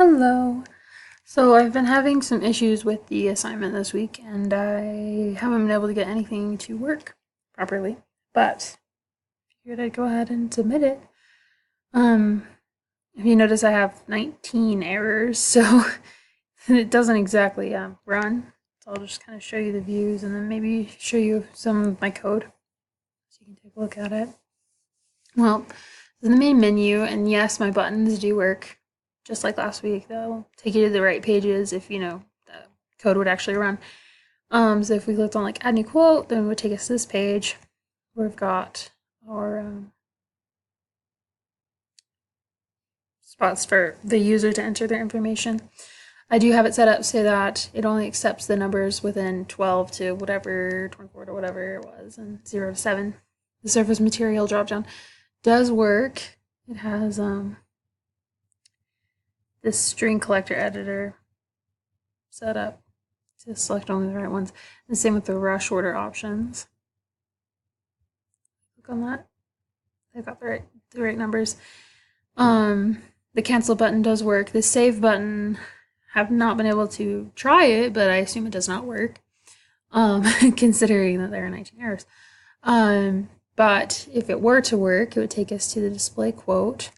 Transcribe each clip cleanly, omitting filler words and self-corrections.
Hello. So I've been having some issues with the assignment this week, and I haven't been able to get anything to work properly. But figured I'd go ahead and submit it. Um, if you notice, I have 19 errors, so it doesn't exactly run. So I'll just kind of show you the views, and then maybe show you some of my code, so you can take a look at it. Well, in the main menu, and yes, my buttons do work. Just like last week, they'll take you to the right pages if the code would actually run. So if we clicked on like add new quote, then it would take us to this page where we've got our spots for the user to enter their information. I do have it set up so that it only accepts the numbers within 12 to whatever, 24 to whatever it was, and 0 to 7. The surface material dropdown does work. It has this string collector editor set up to select only the right ones. And same with the rush order options. Click on that. They've got the right numbers. The cancel button does work. The save button, have not been able to try it, but I assume it does not work. Considering that there are 19 errors. But if it were to work, it would take us to the display quote.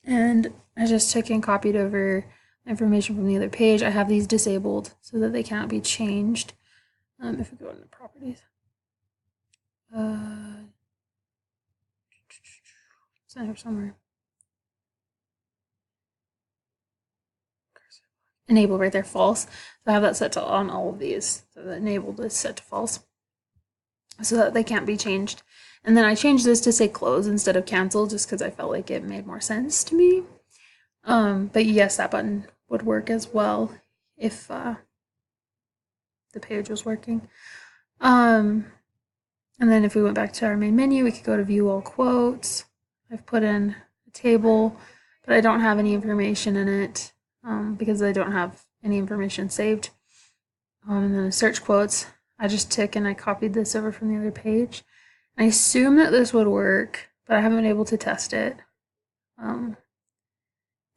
And I just took and copied over information from the other page. I have these disabled so that they cannot be changed. If we go into properties, it's in here somewhere. Enable right there, false. So I have that set to on all of these. So the enabled is set to false, so that they can't be changed. And then I changed this to say close instead of cancel, just because I felt like it made more sense to me. But yes, that button would work as well if the page was working. And then if we went back to our main menu, we could go to view all quotes. I've put in a table, but I don't have any information in it because I don't have any information saved. And then the search quotes, I just took and I copied this over from the other page. I assume that this would work, but I haven't been able to test it.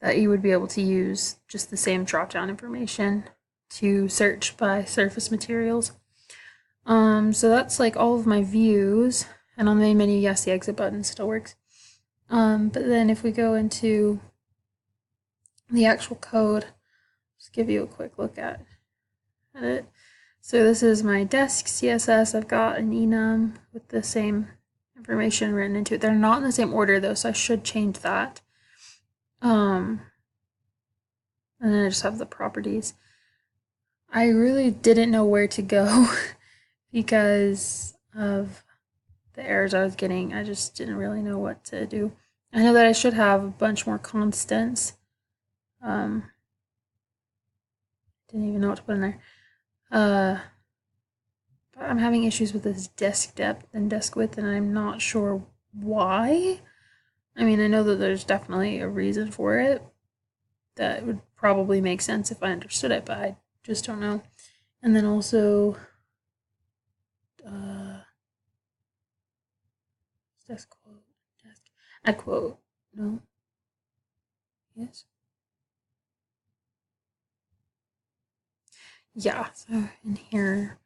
That you would be able to use just the same drop-down information to search by surface materials. So that's like all of my views. And on the main menu, yes, the exit button still works. But then if we go into the actual code, just give you a quick look at it. So this is my desk CSS. I've got an enum with the same information written into it. They're not in the same order though, so I should change that. And then I just have the properties. I really didn't know where to go because of the errors I was getting. I just didn't really know what to do. I know that I should have a bunch more constants. Didn't even know what to put in there. But I'm having issues with this desk depth and desk width, and I'm not sure why. I mean, I know that there's definitely a reason for it that would probably make sense if I understood it, but I just don't know. And then also, desk quote, desk, add quote, no, yes. Yeah, so in here,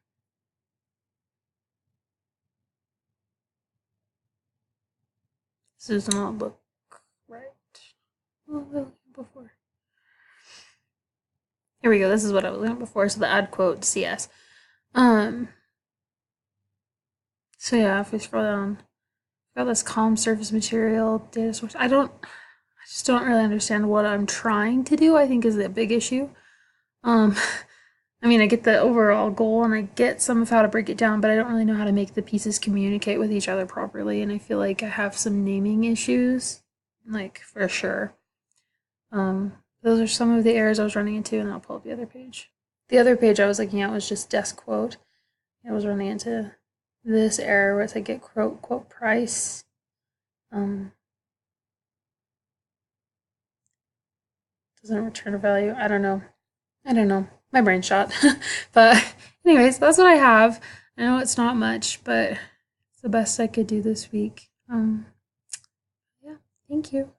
this does not look right. Oh, before. Here we go. This is what I was looking at before. So the add quote CS. So yeah, if we scroll down, got this calm surface material data source. I just don't really understand what I'm trying to do. I think is the big issue. I mean, I get the overall goal and I get some of how to break it down, but I don't really know how to make the pieces communicate with each other properly. And I feel like I have some naming issues, like for sure. Those are some of the errors I was running into, and I'll pull up the other page. The other page I was looking at was just desk quote. I was running into this error where it's like get quote price. Doesn't return a value. I don't know. My brain shot. But anyways, that's what I have. I know it's not much, but it's the best I could do this week. Yeah, thank you.